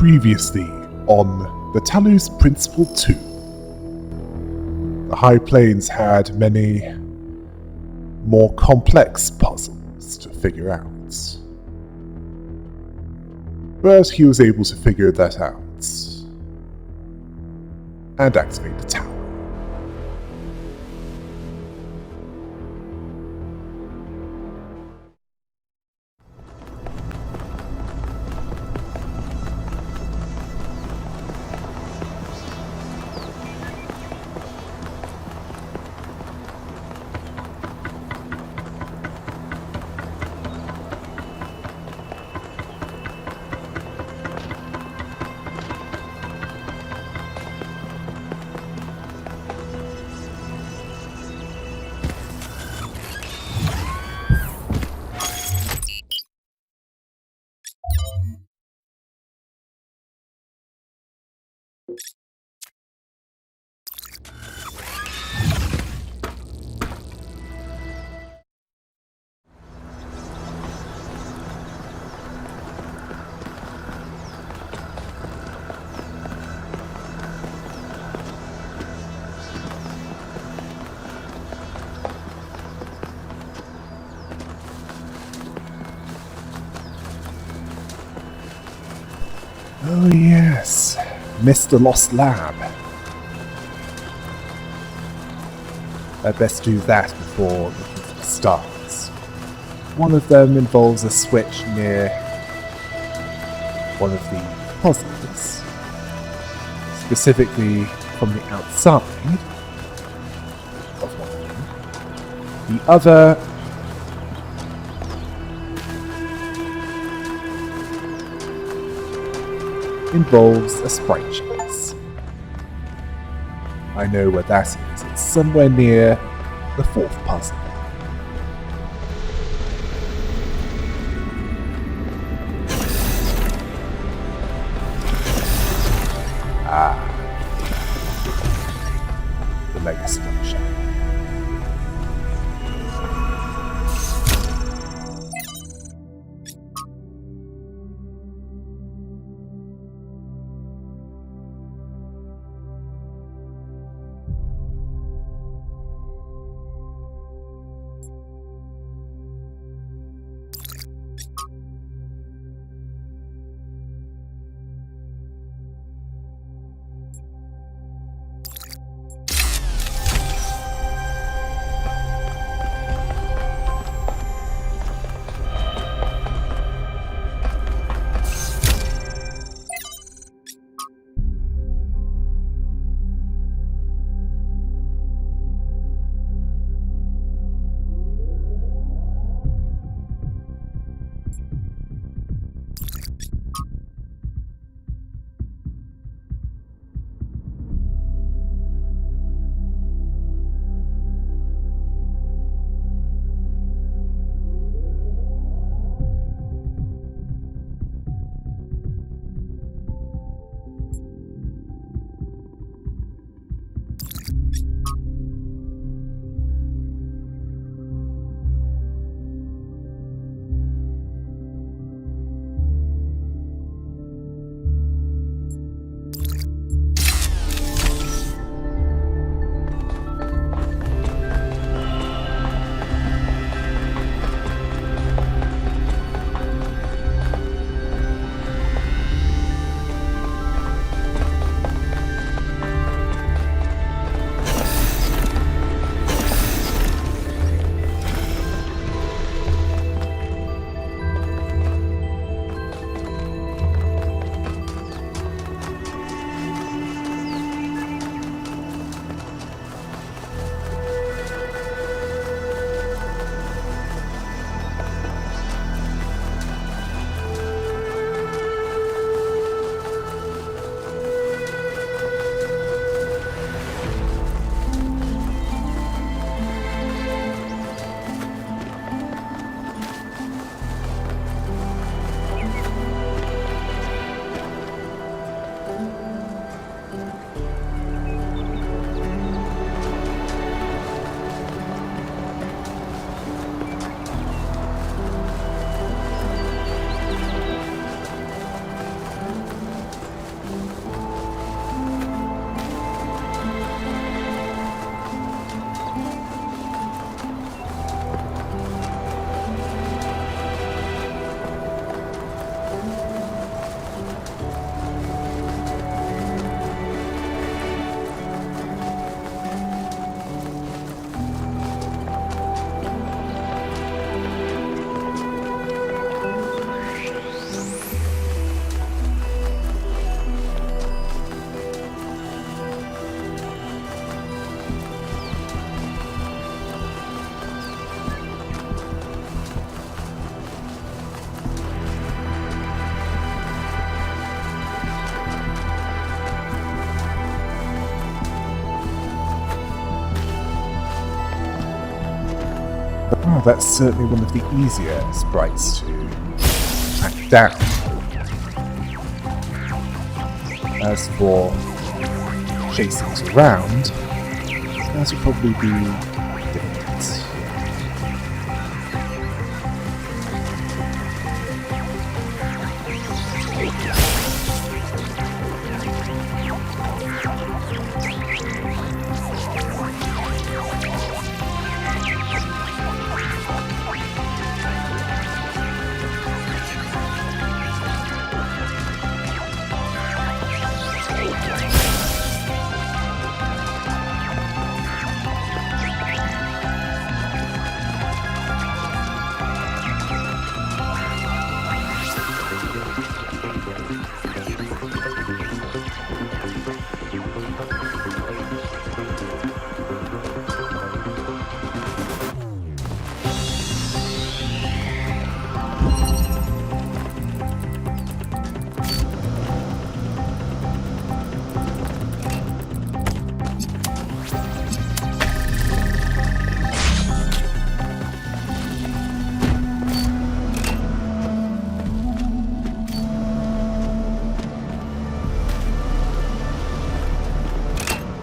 Previously on the Talos Principle 2. The High Plains had many more complex puzzles to figure out. But he was able to figure that out and activate the tower. Oh yes, Mr. Lost Lab. I'd best do that before looking for the stars. One of them involves a switch near one of the puzzles, specifically from the outside of one of them. The other involves a sprite chase. I know where that is. It's somewhere near the fourth puzzle. The mega structure. that's certainly one of the easier sprites to track down. As for chasing it around, that would probably be difficult.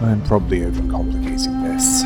I'm probably overcomplicating this.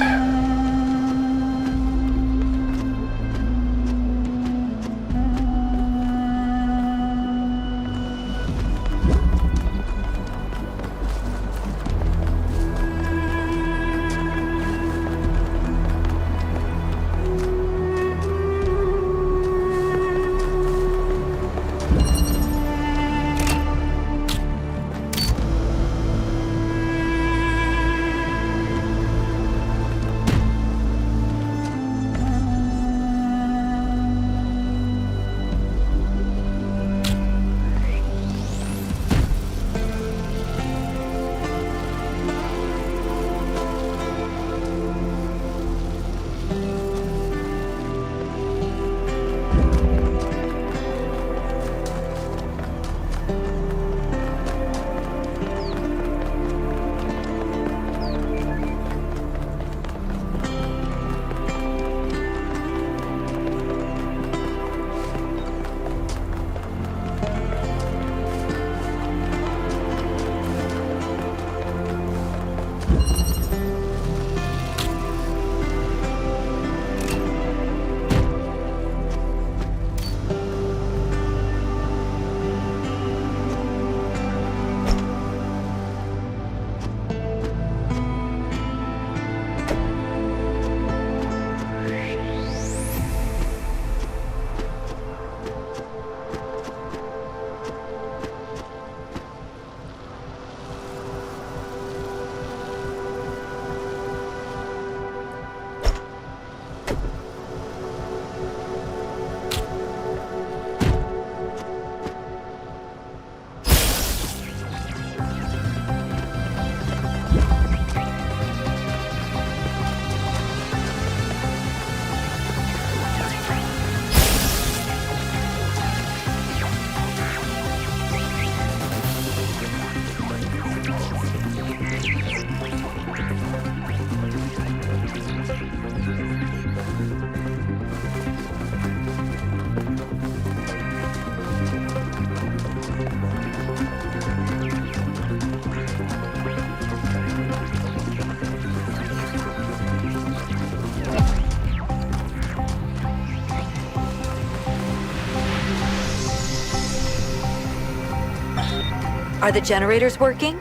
Are the generators working?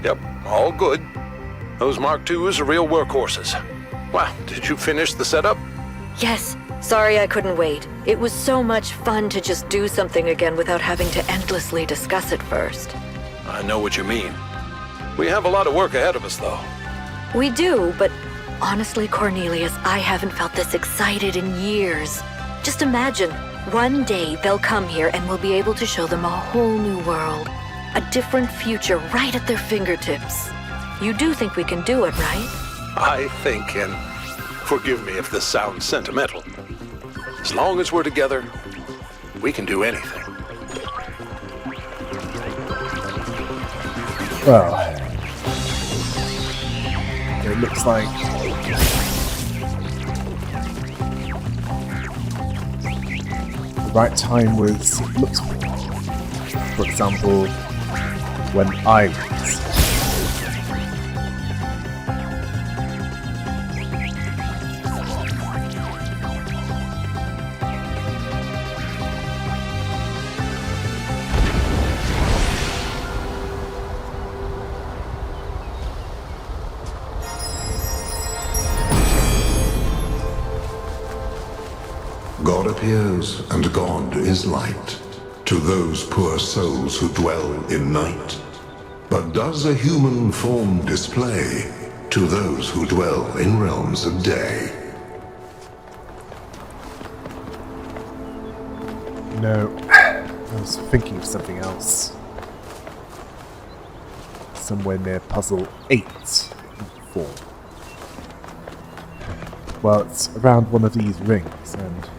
Yep, all good. Those Mark IIs are real workhorses. Wow, did you finish the setup? Yes. Sorry I couldn't wait. It was so much fun to just do something again without having to endlessly discuss it first. I know what you mean. We have a lot of work ahead of us, though. We do, but honestly, Cornelius, I haven't felt this excited in years. Just imagine, one day they'll come here and we'll be able to show them a whole new world. A different future right at their fingertips. You do think we can do it, right? I think, and forgive me if this sounds sentimental, as long as we're together, we can do anything. Well, it looks like right time was looked for. For example, when I was. God appears, and God is light, to those poor souls who dwell in night. But does a human form display to those who dwell in realms of day? No, I was thinking of something else. Somewhere near puzzle 8 and 4. Well, it's around one of these rings, and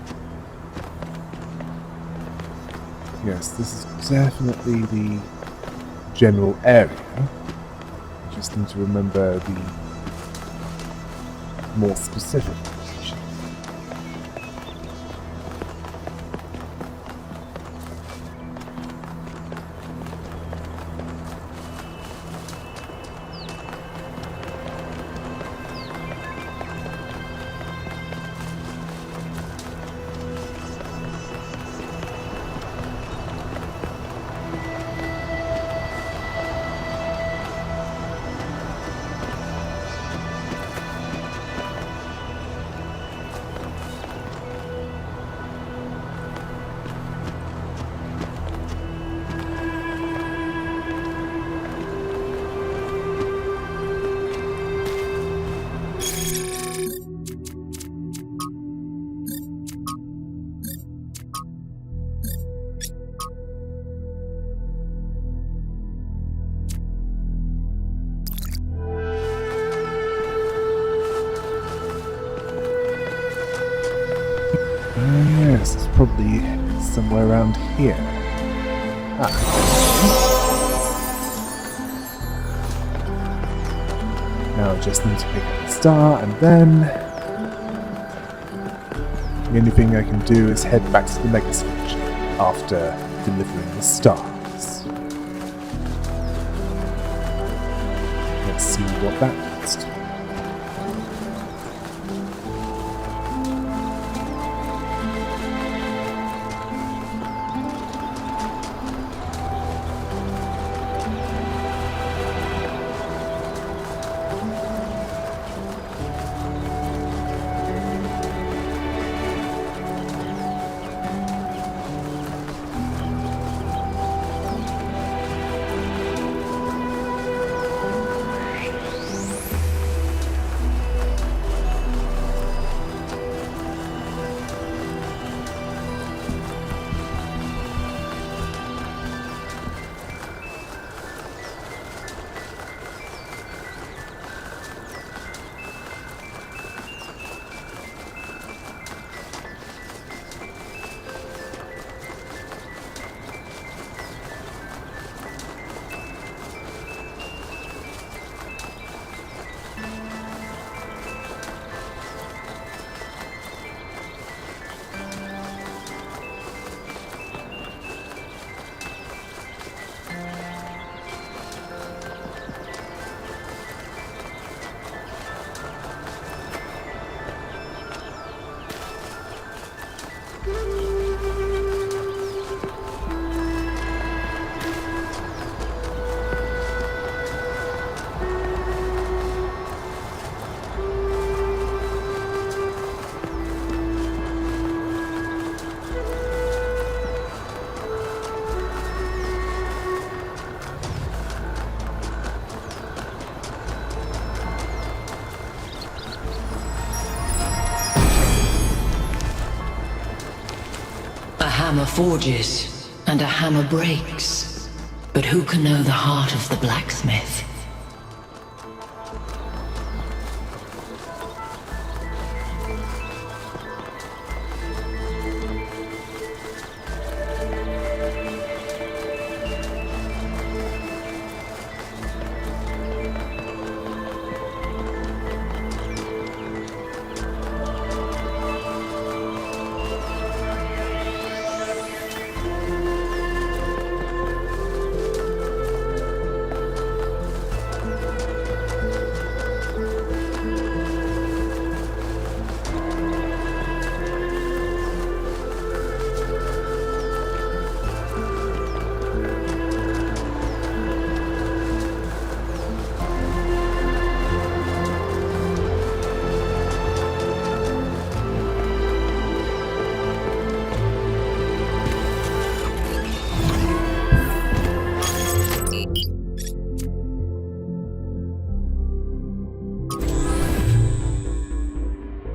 yes, this is definitely the general area. I just need to remember the more specific location. Yes, it's probably somewhere around here. Now I just need to pick up the star, and then the only thing I can do is head back to the Mega Switch after delivering the stars. Let's see what that leads to. A hammer forges, and a hammer breaks. But who can know the heart of the blacksmith?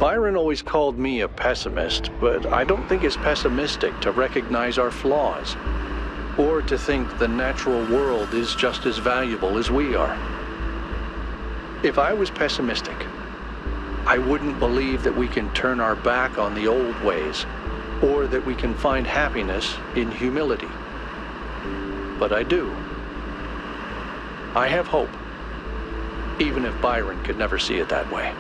Byron always called me a pessimist, but I don't think it's pessimistic to recognize our flaws, or to think the natural world is just as valuable as we are. If I was pessimistic, I wouldn't believe that we can turn our back on the old ways, or that we can find happiness in humility. But I do. I have hope, even if Byron could never see it that way.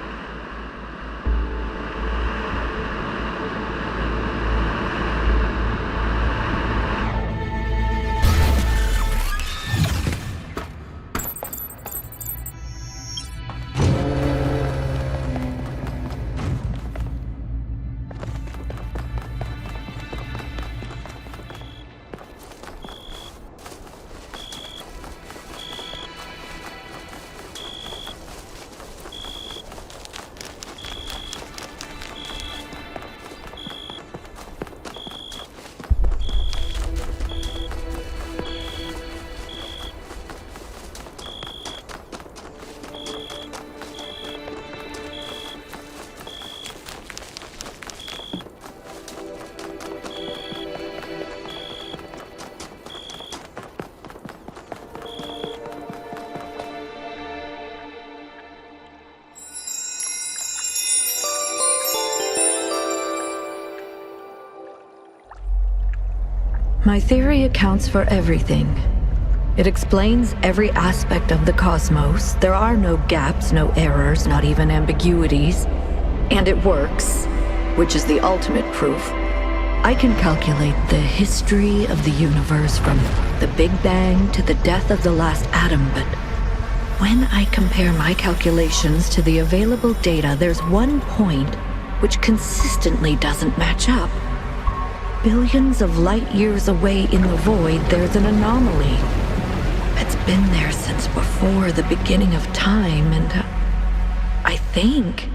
My theory accounts for everything. It explains every aspect of the cosmos. There are no gaps, no errors, not even ambiguities. And it works, which is the ultimate proof. I can calculate the history of the universe from the Big Bang to the death of the last atom, but when I compare my calculations to the available data, there's one point which consistently doesn't match up. Billions of light years away in the void, there's an anomaly. It's been there since before the beginning of time, and I think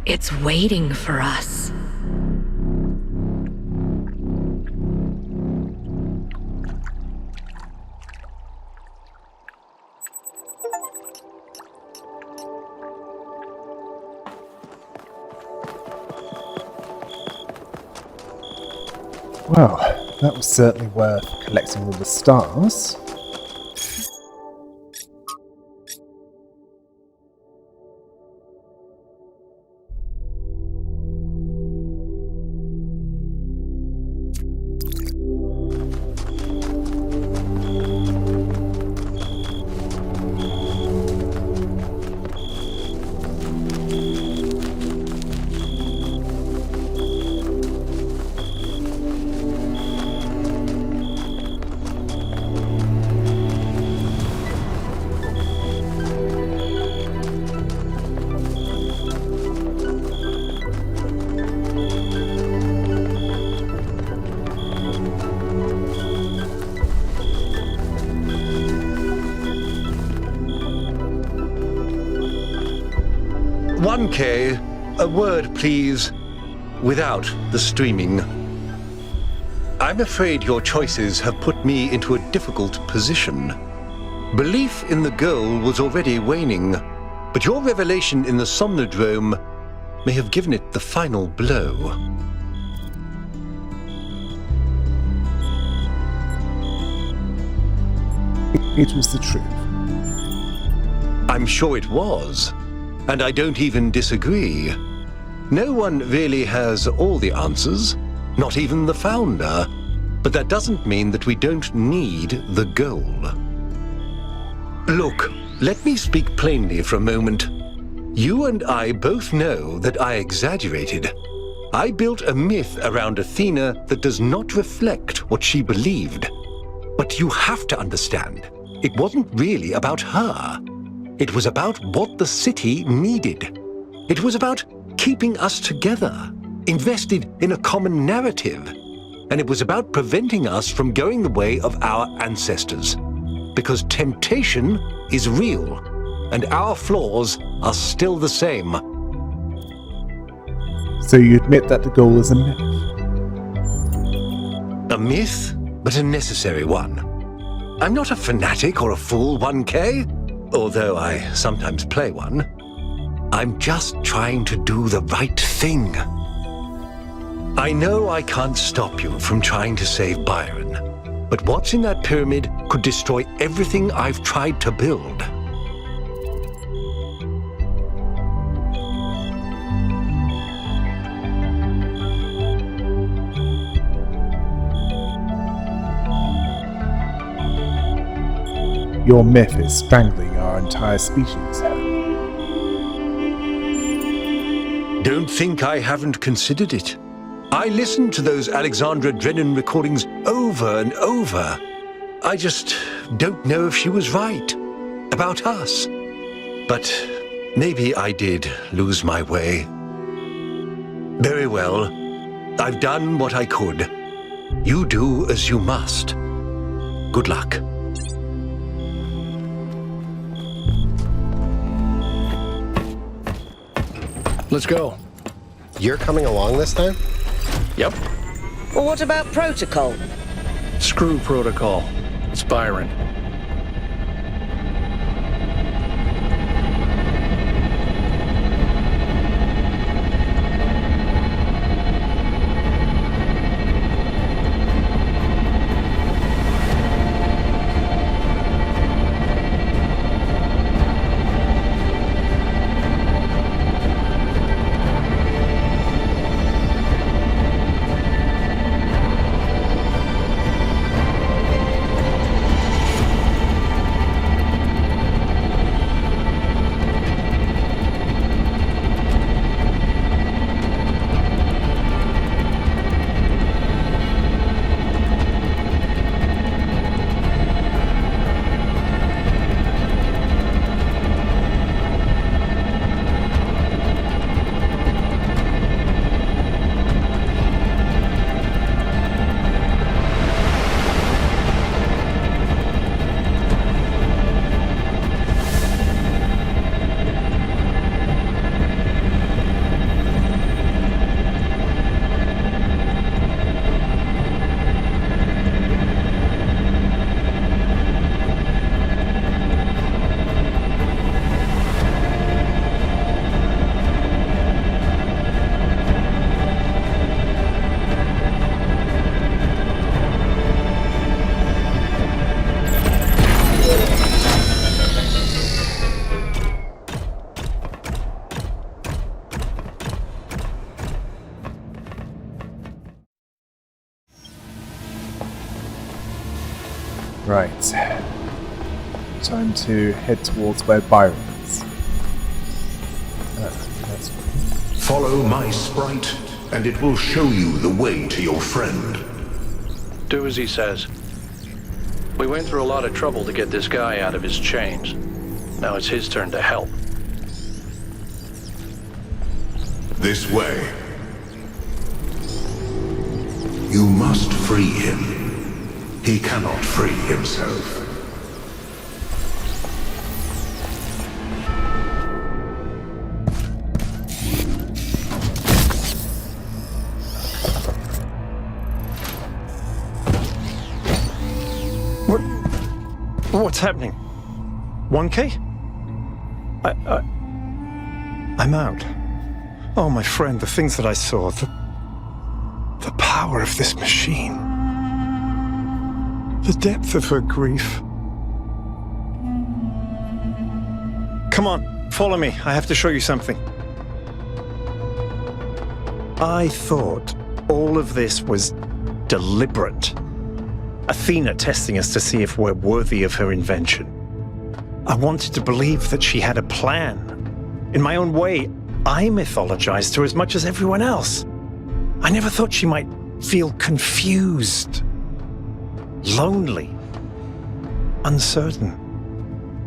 it's waiting for us. Well, that was certainly worth collecting all the stars. "1K, a word please, without the streaming. I'm afraid your choices have put me into a difficult position. Belief in the goal was already waning, but your revelation in the Somnodrome may have given it the final blow." It was the truth. I'm sure it was, and I don't even disagree. No one really has all the answers, not even the founder, but that doesn't mean that we don't need the goal. Look, let me speak plainly for a moment. You and I both know that I exaggerated. I built a myth around Athena that does not reflect what she believed. But you have to understand, it wasn't really about her. It was about what the city needed. It was about keeping us together, invested in a common narrative. And it was about preventing us from going the way of our ancestors. Because temptation is real, and our flaws are still the same. So you admit that the goal is a myth? A myth, but a necessary one. I'm not a fanatic or a fool, 1K, although I sometimes play one. I'm just trying to do the right thing. I know I can't stop you from trying to save Byron, but what's in that pyramid could destroy everything I've tried to build. Your myth is strangling our entire species. Don't think I haven't considered it. I listened to those Alexandra Drennan recordings over and over. I just don't know if she was right about us. But maybe I did lose my way. Very well. I've done what I could. You do as you must. Good luck. Let's go. You're coming along this time? Yep. Well, what about protocol? Screw protocol. It's Byron. Right. Time to head towards where Byron is. That's Follow my sprite, and it will show you the way to your friend. Do as he says. We went through a lot of trouble to get this guy out of his chains. Now it's his turn to help. This way. You must free him. He cannot free himself. What's happening? 1K? I'm out. Oh, my friend, the things that I saw, the power of this machine. The depth of her grief. Come on, follow me. I have to show you something. I thought all of this was deliberate. Athena testing us to see if we're worthy of her invention. I wanted to believe that she had a plan. In my own way, I mythologized her as much as everyone else. I never thought she might feel confused, lonely, uncertain.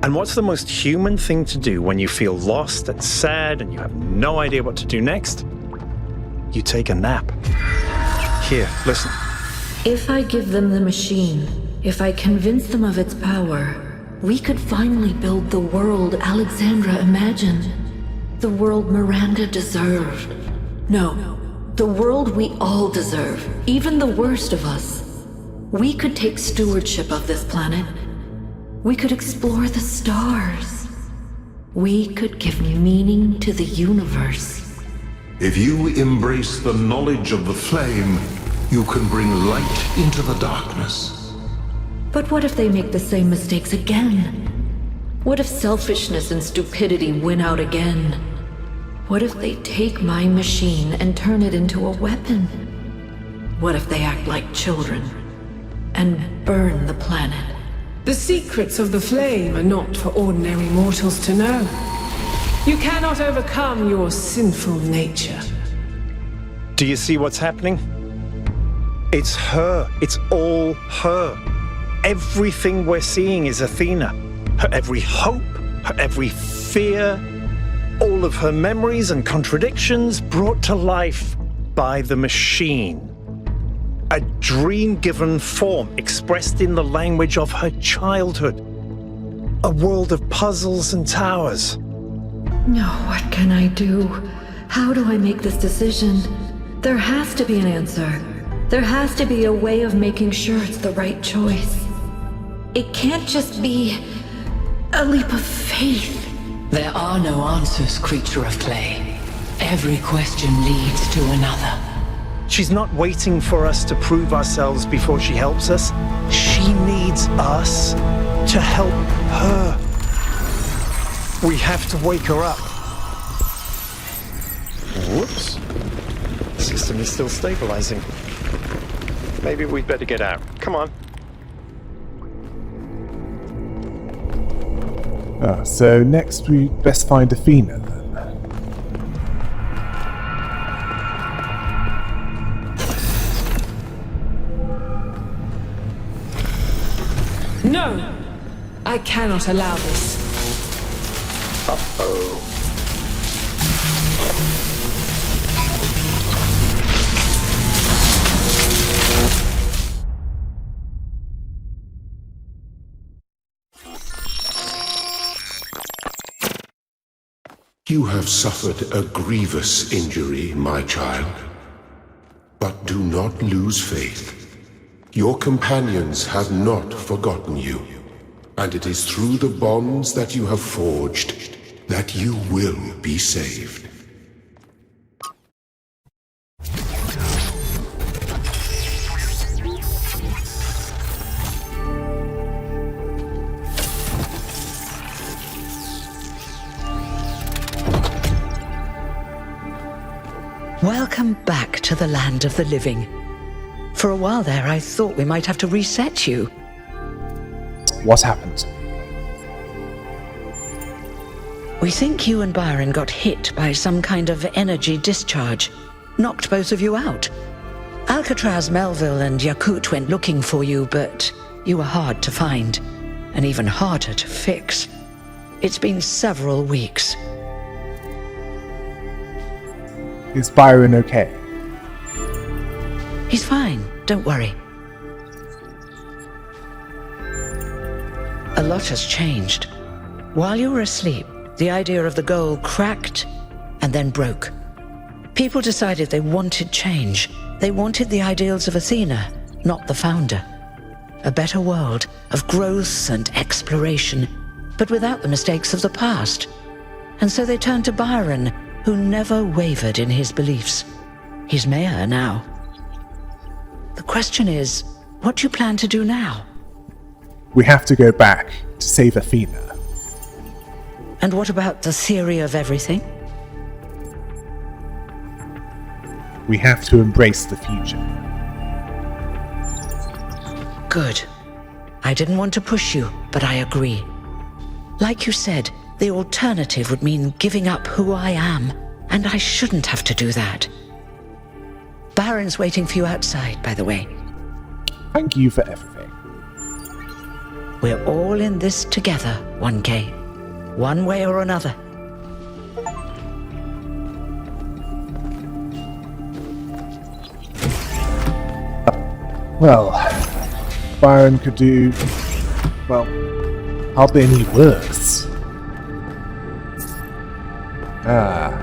And what's the most human thing to do when you feel lost and sad and you have no idea what to do next? You take a nap. Here, listen. If I give them the machine, if I convince them of its power, we could finally build the world Alexandra imagined. The world Miranda deserved. No, the world we all deserve, even the worst of us. We could take stewardship of this planet. We could explore the stars. We could give meaning to the universe. If you embrace the knowledge of the flame, you can bring light into the darkness. But what if they make the same mistakes again? What if selfishness and stupidity win out again? What if they take my machine and turn it into a weapon? What if they act like children and burn the planet? The secrets of the flame are not for ordinary mortals to know. You cannot overcome your sinful nature. Do you see what's happening? It's her. It's all her. Everything we're seeing is Athena. Her every hope, her every fear, all of her memories and contradictions brought to life by the machine. A dream-given form expressed in the language of her childhood. A world of puzzles and towers. No, what can I do? How do I make this decision? There has to be an answer. There has to be a way of making sure it's the right choice. It can't just be a leap of faith. There are no answers, creature of clay. Every question leads to another. She's not waiting for us to prove ourselves before she helps us. She needs us to help her. We have to wake her up. Whoops. The system is still stabilizing. Maybe we'd better get out. Come on. So next we best find Athena then. No! I cannot allow this. Uh-oh. You have suffered a grievous injury, my child. But do not lose faith. Your companions have not forgotten you, and it is through the bonds that you have forged that you will be saved. Welcome back to the land of the living. For a while there, I thought we might have to reset you. What happened? We think you and Byron got hit by some kind of energy discharge. Knocked both of you out. Alcatraz, Melville, and Yakut went looking for you, but you were hard to find. And even harder to fix. It's been several weeks. Is Byron okay? He's fine, don't worry. A lot has changed. While you were asleep, the idea of the goal cracked and then broke. People decided they wanted change. They wanted the ideals of Athena, not the founder. A better world of growth and exploration, but without the mistakes of the past. And so they turned to Byron, who never wavered in his beliefs. He's mayor now. The question is, what do you plan to do now? We have to go back to save Athena. And what about the theory of everything? We have to embrace the future. Good. I didn't want to push you, but I agree. Like you said, the alternative would mean giving up who I am, and I shouldn't have to do that. Byron's waiting for you outside, by the way. Thank you for everything. We're all in this together, 1K. One way or another. Well, Byron could do, well, hardly any worse.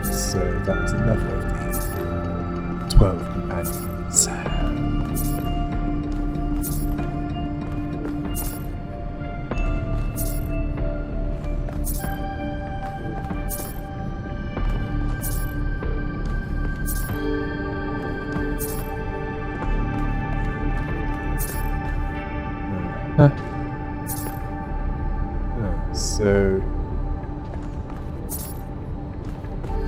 So that was another of the 12 companions. So...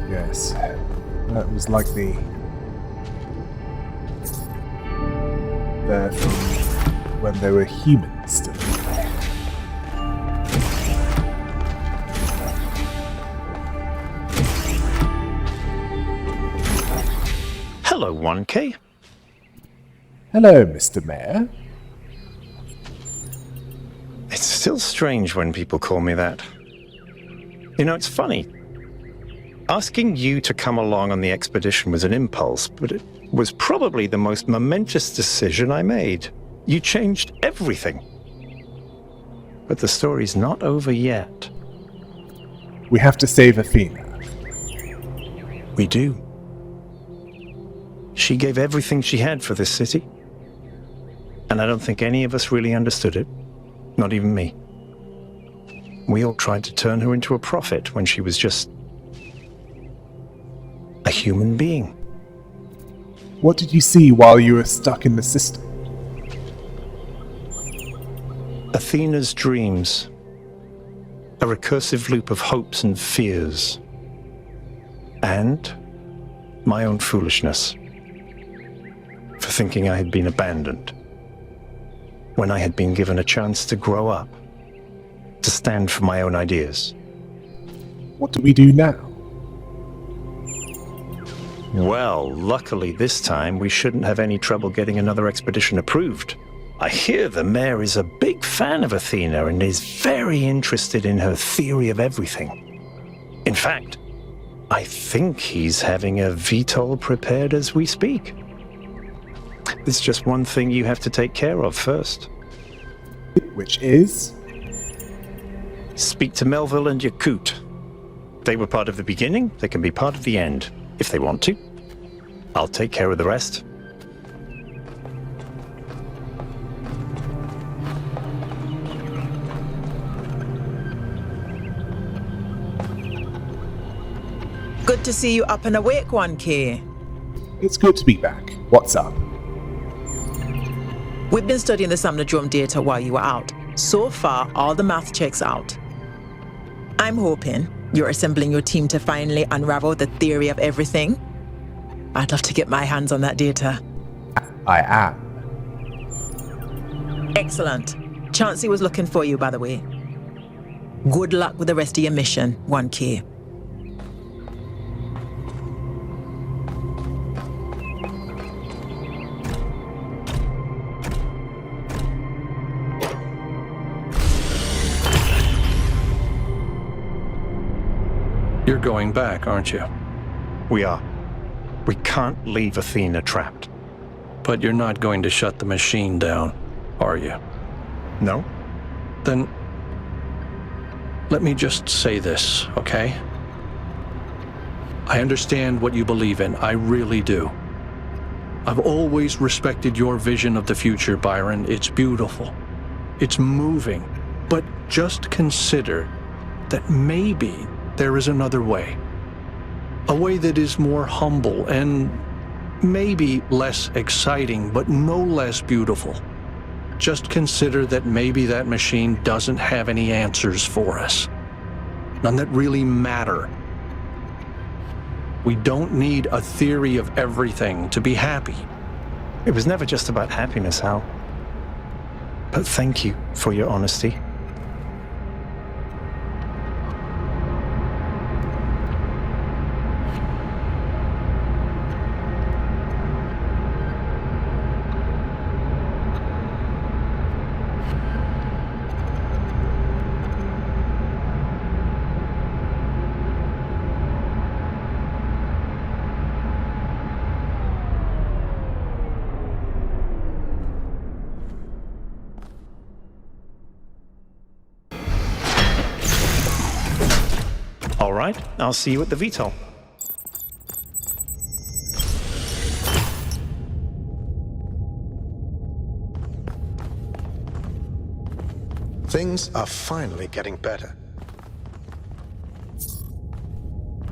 Yes, that was like the... There from when they were humans still. Hello, 1K. Hello, Mr. Mayor. It's still strange when people call me that. You know, it's funny. Asking you to come along on the expedition was an impulse, but it was probably the most momentous decision I made. You changed everything. But the story's not over yet. We have to save Athena. We do. She gave everything she had for this city. And I don't think any of us really understood it. Not even me. We all tried to turn her into a prophet when she was just a human being. What did you see while you were stuck in the system? Athena's dreams. A recursive loop of hopes and fears. And my own foolishness. For thinking I had been abandoned. When I had been given a chance to grow up. To stand for my own ideas. What do we do now? Well, luckily this time we shouldn't have any trouble getting another expedition approved. I hear the mayor is a big fan of Athena and is very interested in her theory of everything. In fact, I think he's having a VTOL prepared as we speak. There's just one thing you have to take care of first. Which is? Speak to Melville and Yakut. They were part of the beginning, they can be part of the end, if they want to. I'll take care of the rest. Good to see you up and awake, 1K. It's good to be back. What's up? We've been studying the Samnodrome data while you were out. So far, all the math checks out. I'm hoping you're assembling your team to finally unravel the theory of everything. I'd love to get my hands on that data. I am. Excellent. Chauncey was looking for you, by the way. Good luck with the rest of your mission, 1K. You're going back, aren't you? We are. We can't leave Athena trapped. But you're not going to shut the machine down, are you? No. Then let me just say this, okay? I understand what you believe in. I really do. I've always respected your vision of the future, Byron. It's beautiful. It's moving. But just consider that maybe there is another way. A way that is more humble and maybe less exciting, but no less beautiful. Just consider that maybe that machine doesn't have any answers for us. None that really matter. We don't need a theory of everything to be happy. It was never just about happiness, Hal. But thank you for your honesty. All right, I'll see you at the VTOL. Things are finally getting better.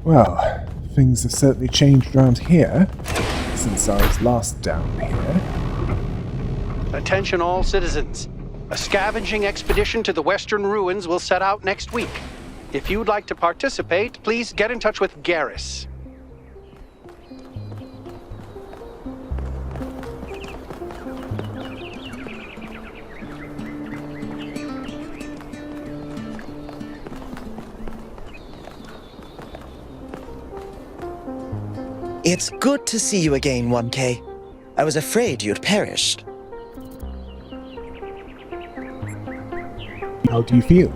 Well, things have certainly changed around here since I was last down here. Attention all citizens. A scavenging expedition to the western ruins will set out next week. If you'd like to participate, please get in touch with Garrus. It's good to see you again, 1K. I was afraid you'd perished. How do you feel?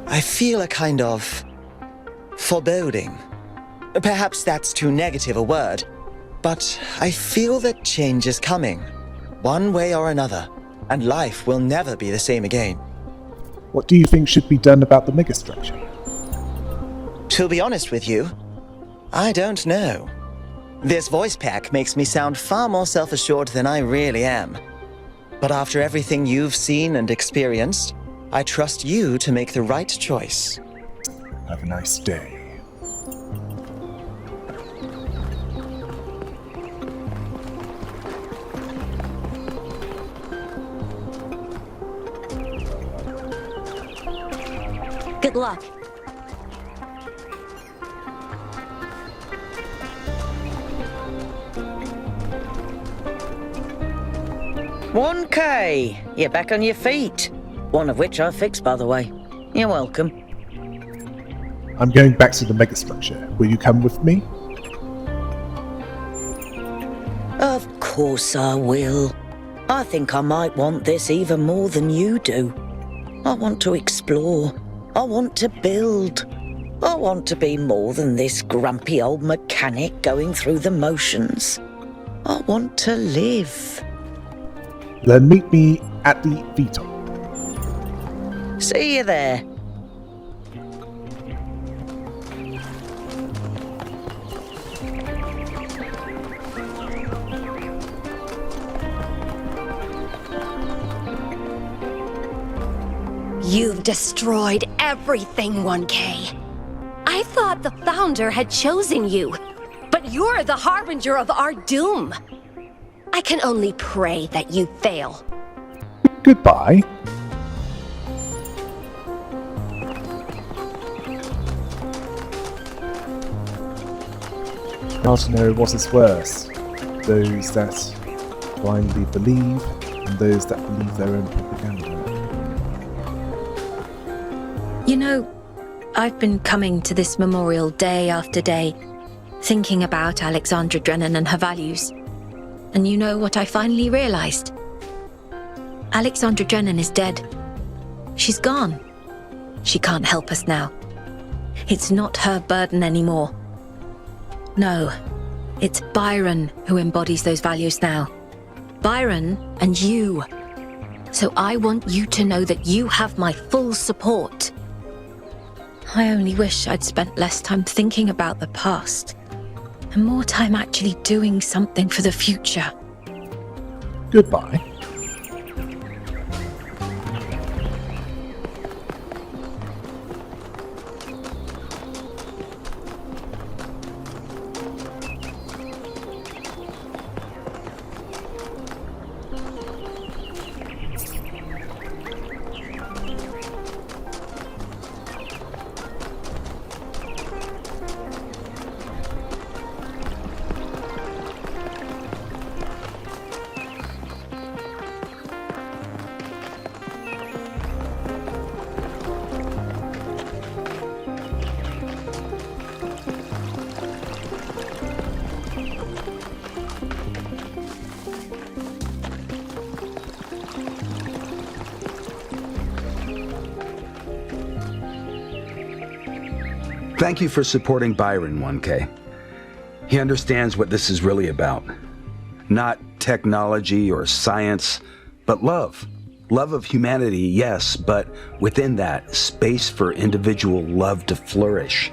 I feel a kind of foreboding. Perhaps that's too negative a word, but I feel that change is coming, one way or another, and life will never be the same again. What do you think should be done about the megastructure? To be honest with you, I don't know. This voice pack makes me sound far more self-assured than I really am. But after everything you've seen and experienced, I trust you to make the right choice. Have a nice day. Good luck. "1K, you're back on your feet. One of which I fixed, by the way. You're welcome." I'm going back to the megastructure. Will you come with me? Of course I will. I think I might want this even more than you do. I want to explore. I want to build. I want to be more than this grumpy old mechanic going through the motions. I want to live. Then meet me at the VTOL. See you there. You've destroyed everything, 1K. I thought the Founder had chosen you, but you're the harbinger of our doom. I can only pray that you fail. Goodbye. Hard to know what is worse, those that blindly believe and those that believe their own propaganda. You know, I've been coming to this memorial day after day, thinking about Alexandra Drennan and her values. And you know what I finally realized? Alexandra Drennan is dead. She's gone. She can't help us now. It's not her burden anymore. No, it's Byron who embodies those values now. Byron and you. So I want you to know that you have my full support. I only wish I'd spent less time thinking about the past and more time actually doing something for the future. Goodbye. Thank you for supporting Byron, 1K. He understands what this is really about. Not technology or science, but love. Love of humanity, yes, but within that, space for individual love to flourish.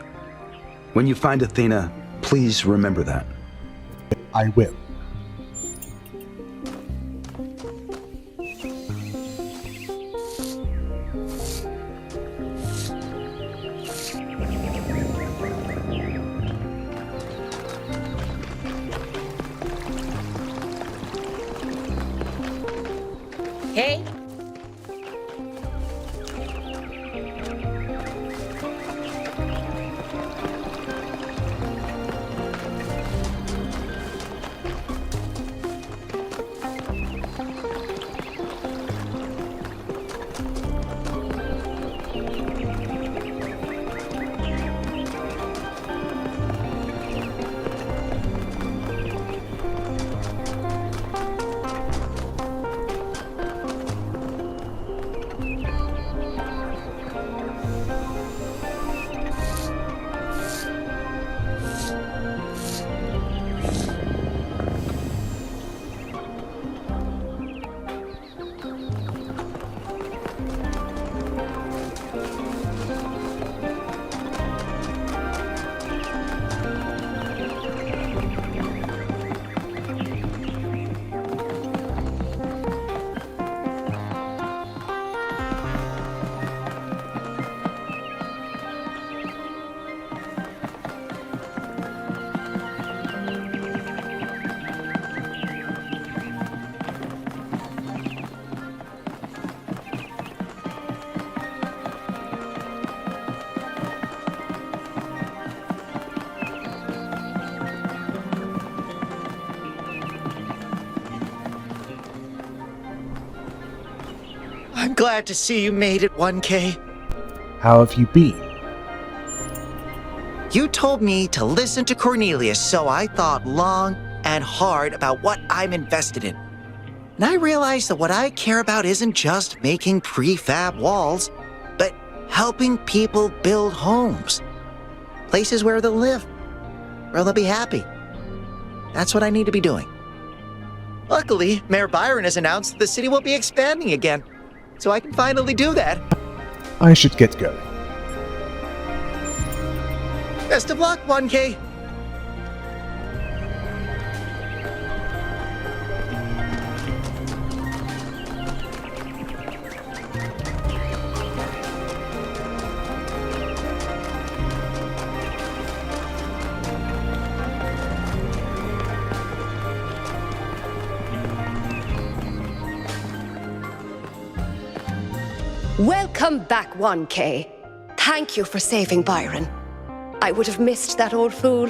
When you find Athena, please remember that. I will. Kay. I'm glad to see you made it, 1K. How have you been? You told me to listen to Cornelius, so I thought long and hard about what I'm invested in. And I realized that what I care about isn't just making prefab walls, but helping people build homes. Places where they'll live, where they'll be happy. That's what I need to be doing. Luckily, Mayor Byron has announced that the city will be expanding again, so I can finally do that. I should get going. Best of luck, 1K. Welcome back, 1K. Thank you for saving Byron. I would have missed that old fool.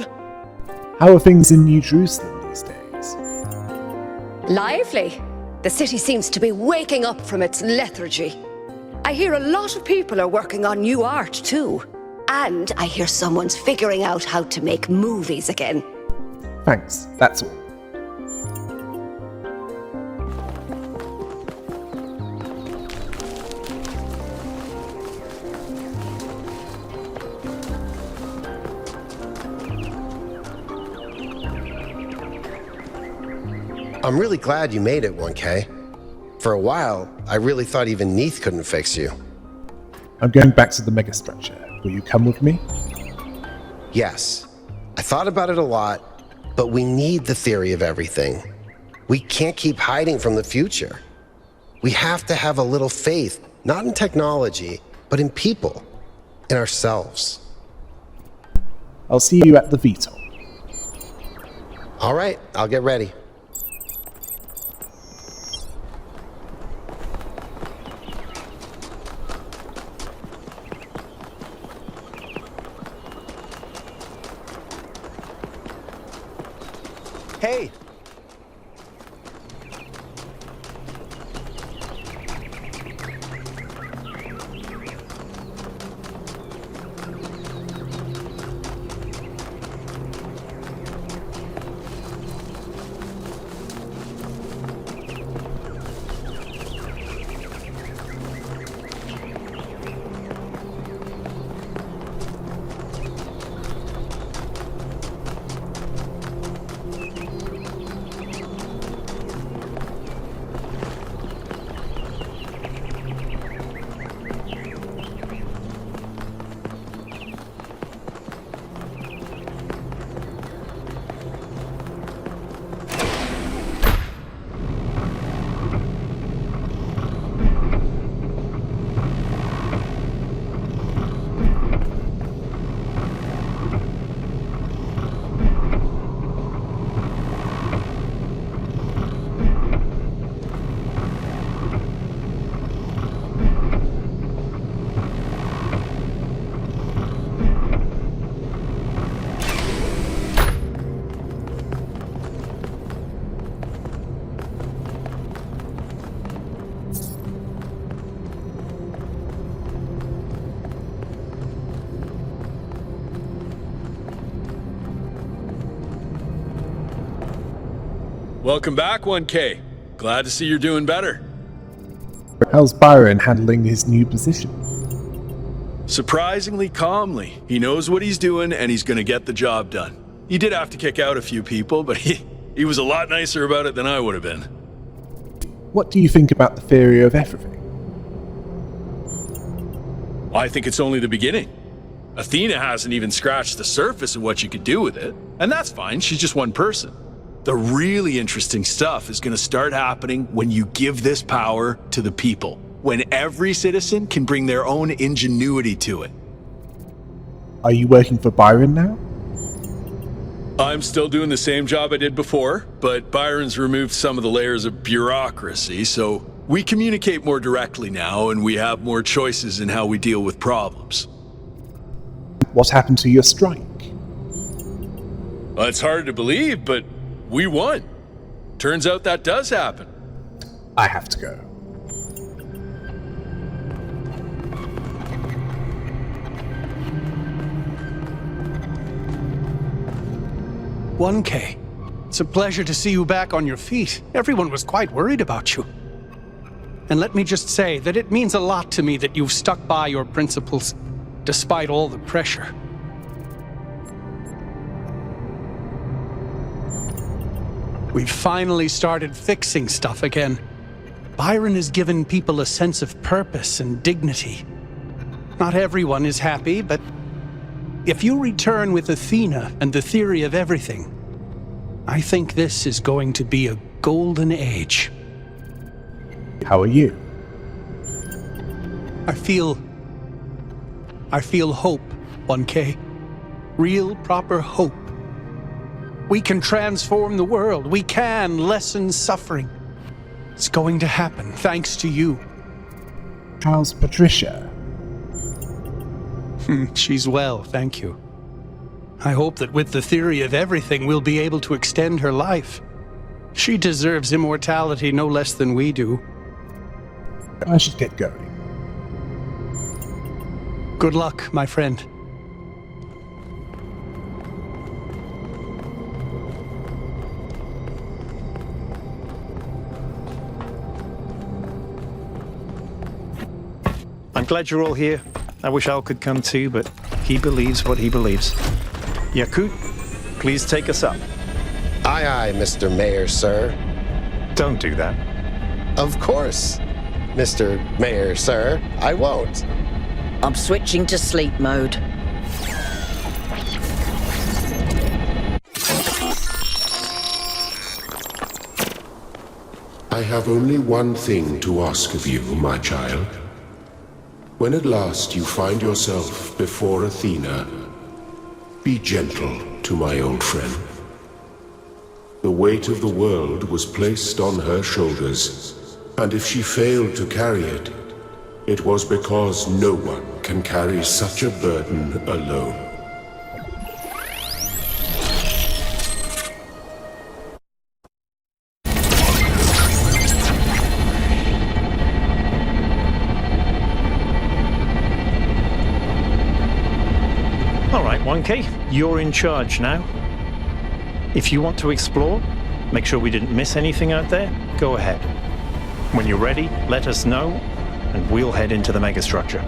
How are things in New Jerusalem these days? Lively. The city seems to be waking up from its lethargy. I hear a lot of people are working on new art, too. And I hear someone's figuring out how to make movies again. Thanks, that's all. I'm really glad you made it, 1K. For a while, I really thought even Neith couldn't fix you. I'm going back to the megastructure. Will you come with me? Yes. I thought about it a lot, but we need the theory of everything. We can't keep hiding from the future. We have to have a little faith, not in technology, but in people, in ourselves. I'll see you at the VTOL. All right, I'll get ready. Hey! Welcome back, 1K. Glad to see you're doing better. How's Byron handling his new position? Surprisingly calmly. He knows what he's doing and he's gonna get the job done. He did have to kick out a few people, but he was a lot nicer about it than I would have been. What do you think about the theory of everything? I think it's only the beginning. Athena hasn't even scratched the surface of what you could do with it, and that's fine, she's just one person. The really interesting stuff is going to start happening when you give this power to the people, when every citizen can bring their own ingenuity to it. Are you working for Byron now? I'm still doing the same job I did before, but Byron's removed some of the layers of bureaucracy, so we communicate more directly now and we have more choices in how we deal with problems. What happened to your strike? Well, it's hard to believe, but we won. Turns out that does happen. I have to go. "1K, it's a pleasure to see you back on your feet. Everyone was quite worried about you. And let me just say that it means a lot to me that you've stuck by your principles, despite all the pressure. We've finally started fixing stuff again. Byron has given people a sense of purpose and dignity. Not everyone is happy, but if you return with Athena and the theory of everything, I think this is going to be a golden age. How are you? I feel hope, 1K. Real, proper hope. We can transform the world. We can lessen suffering. It's going to happen, thanks to you. How's Patricia? She's well, thank you. I hope that with the theory of everything, we'll be able to extend her life. She deserves immortality no less than we do. I should get going. Good luck, my friend. I'm glad you're all here. I wish Al could come too, but he believes what he believes. Yakut, please take us up. Aye, aye, Mr. Mayor, sir. Don't do that. Of course, Mr. Mayor, sir. I won't. I'm switching to sleep mode. I have only one thing to ask of you, my child. When at last you find yourself before Athena, be gentle to my old friend. The weight of the world was placed on her shoulders, and if she failed to carry it, it was because no one can carry such a burden alone. All right, 1K, you're in charge now. If you want to explore, make sure we didn't miss anything out there, go ahead. When you're ready, let us know, and we'll head into the megastructure.